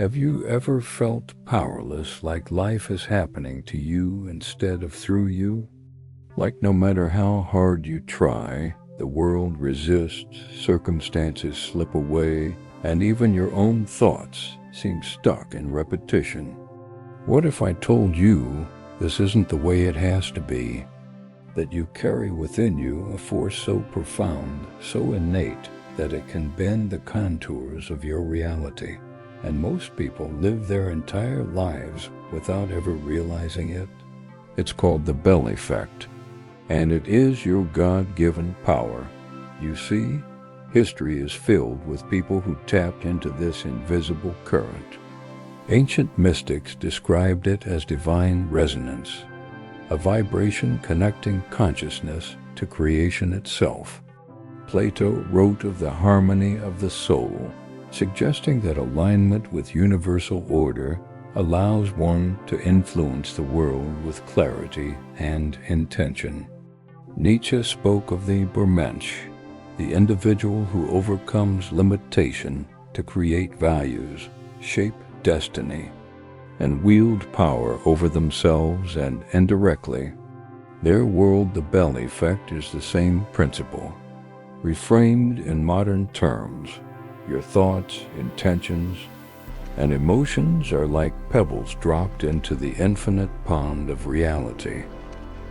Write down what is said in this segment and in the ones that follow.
Have you ever felt powerless, like life is happening to you instead of through you? Like no matter how hard you try, the world resists, circumstances slip away, and even your own thoughts seem stuck in repetition. What if I told you this isn't the way it has to be? That you carry within you a force so profound, so innate, that it can bend the contours of your reality. And most people live their entire lives without ever realizing it. It's called the Bell effect, and it is your God-given power. You see, history is filled with people who tapped into this invisible current. Ancient mystics described it as divine resonance, a vibration connecting consciousness to creation itself. Plato wrote of the harmony of the soul, suggesting that alignment with universal order allows one to influence the world with clarity and intention. Nietzsche spoke of the Übermensch, the individual who overcomes limitation to create values, shape destiny, and wield power over themselves and indirectly. Their world, the Bell effect, is the same principle. Reframed in modern terms, your thoughts, intentions, and emotions are like pebbles dropped into the infinite pond of reality.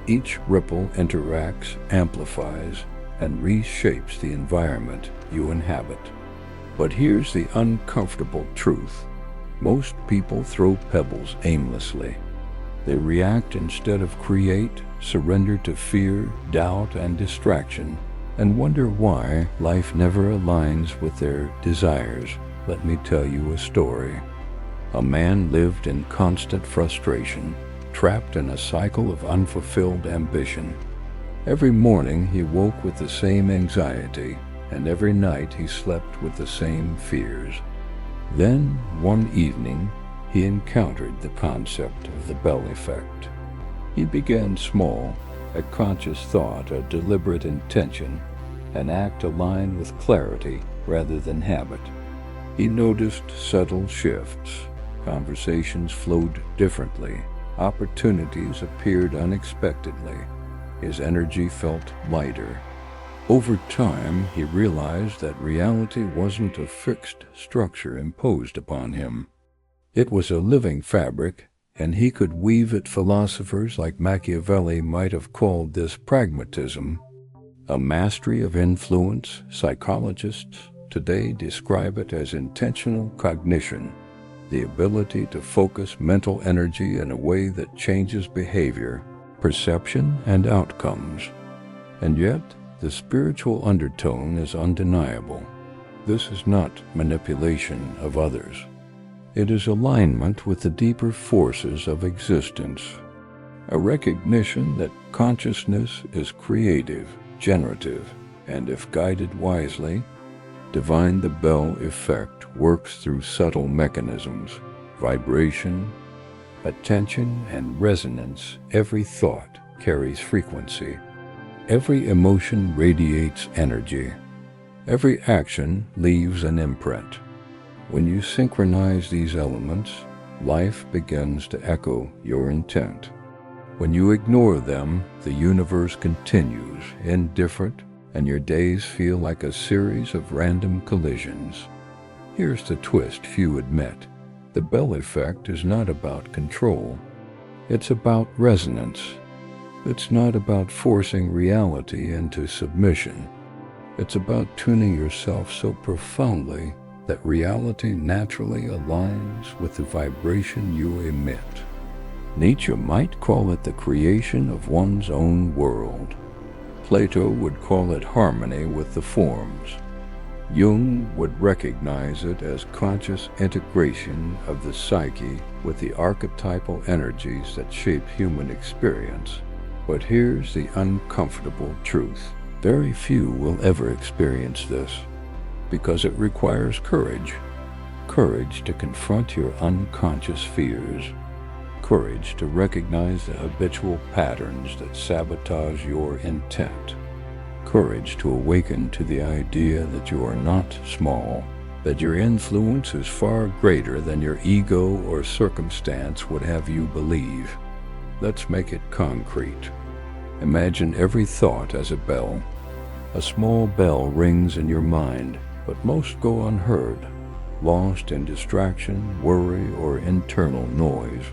Each ripple interacts, amplifies, and reshapes the environment you inhabit. But here's the uncomfortable truth. Most people throw pebbles aimlessly. They react instead of create, surrender to fear, doubt, and distraction, and wonder why life never aligns with their desires. Let me tell you a story. A man lived in constant frustration, trapped in a cycle of unfulfilled ambition. Every morning he woke with the same anxiety, and every night he slept with the same fears. Then, one evening, he encountered the concept of the Bell effect. He began small, a conscious thought, a deliberate intention, an act aligned with clarity rather than habit. He noticed subtle shifts. Conversations flowed differently. Opportunities appeared unexpectedly. His energy felt lighter. Over time, he realized that reality wasn't a fixed structure imposed upon him. It was a living fabric, and he could weave it. Philosophers like Machiavelli might have called this pragmatism, a mastery of influence. Psychologists today describe it as intentional cognition, the ability to focus mental energy in a way that changes behavior, perception, and outcomes. And yet, the spiritual undertone is undeniable. This is not manipulation of others. It is alignment with the deeper forces of existence, a recognition that consciousness is creative, generative, and if guided wisely, divine. The Bell effect works through subtle mechanisms, vibration, attention, and resonance. Every thought carries frequency. Every emotion radiates energy. Every action leaves an imprint. When you synchronize these elements, life begins to echo your intent. When you ignore them, the universe continues indifferent, and your days feel like a series of random collisions. Here's the twist few admit. The Bell effect is not about control. It's about resonance. It's not about forcing reality into submission. It's about tuning yourself so profoundly that reality naturally aligns with the vibration you emit. Nietzsche might call it the creation of one's own world. Plato would call it harmony with the forms. Jung would recognize it as conscious integration of the psyche with the archetypal energies that shape human experience. But here's the uncomfortable truth. Very few will ever experience this, because it requires courage. Courage to confront your unconscious fears. Courage to recognize the habitual patterns that sabotage your intent. Courage to awaken to the idea that you are not small, that your influence is far greater than your ego or circumstance would have you believe. Let's make it concrete. Imagine every thought as a bell. A small bell rings in your mind, but most go unheard, lost in distraction, worry, or internal noise.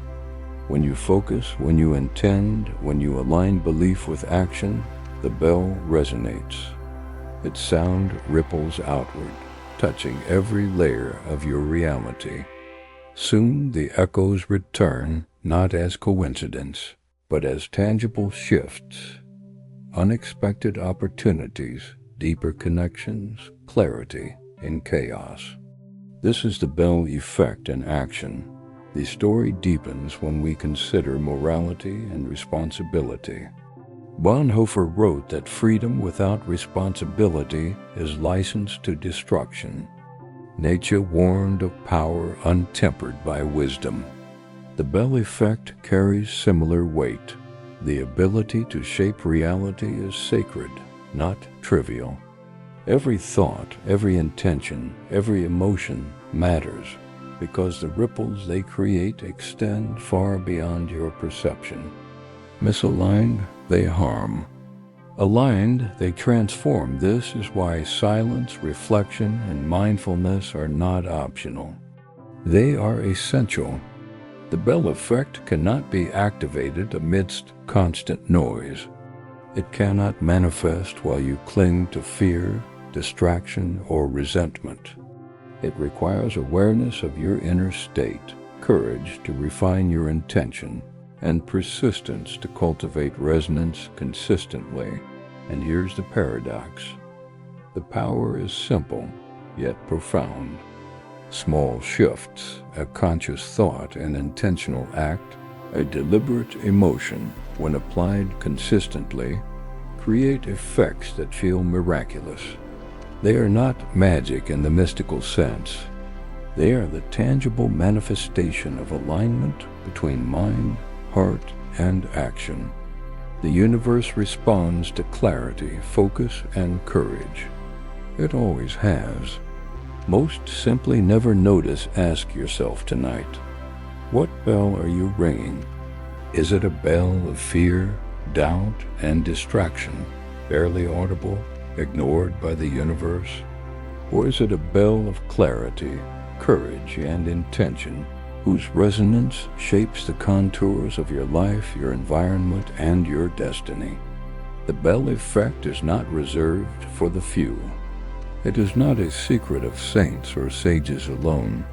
When you focus, when you intend, when you align belief with action, the bell resonates. Its sound ripples outward, touching every layer of your reality. Soon the echoes return, not as coincidence, but as tangible shifts, unexpected opportunities, deeper connections, clarity in chaos. This is the bell effect in action. The story deepens when we consider morality and responsibility. Bonhoeffer wrote that freedom without responsibility is license to destruction. Nietzsche warned of power untempered by wisdom. The bell effect carries similar weight. The ability to shape reality is sacred, not trivial. Every thought, every intention, every emotion matters because the ripples they create extend far beyond your perception. Misaligned, they harm. Aligned, they transform. This is why silence, reflection, and mindfulness are not optional. They are essential. The bell effect cannot be activated amidst constant noise. It cannot manifest while you cling to fear, distraction, or resentment. It requires awareness of your inner state, courage to refine your intention, and persistence to cultivate resonance consistently. And here's the paradox. The power is simple, yet profound. Small shifts, a conscious thought, an intentional act, a deliberate emotion, when applied consistently, create effects that feel miraculous. They are not magic in the mystical sense. They are the tangible manifestation of alignment between mind, heart, and action. The universe responds to clarity, focus, and courage. It always has. Most simply never notice. Ask yourself tonight, what bell are you ringing? Is it a bell of fear, doubt, and distraction, barely audible, ignored by the universe? Or is it a bell of clarity, courage, and intention, whose resonance shapes the contours of your life, your environment, and your destiny? The bell effect is not reserved for the few. It is not a secret of saints or sages alone.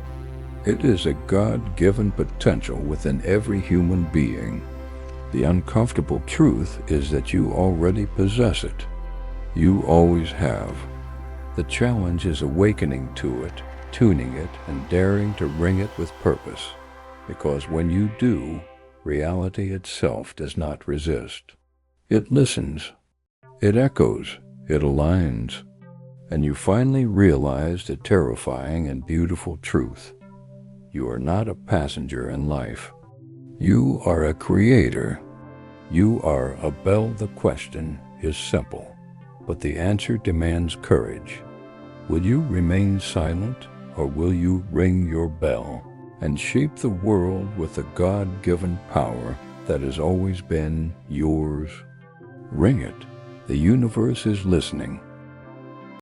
It is a God-given potential within every human being. The uncomfortable truth is that you already possess it. You always have. The challenge is awakening to it, tuning it, and daring to ring it with purpose. Because when you do, reality itself does not resist. It listens. It echoes. It aligns. And you finally realize the terrifying and beautiful truth. You are not a passenger in life. You are a creator. You are a bell. The question is simple, but the answer demands courage. Will you remain silent, or will you ring your bell and shape the world with the God-given power that has always been yours? Ring it. The universe is listening.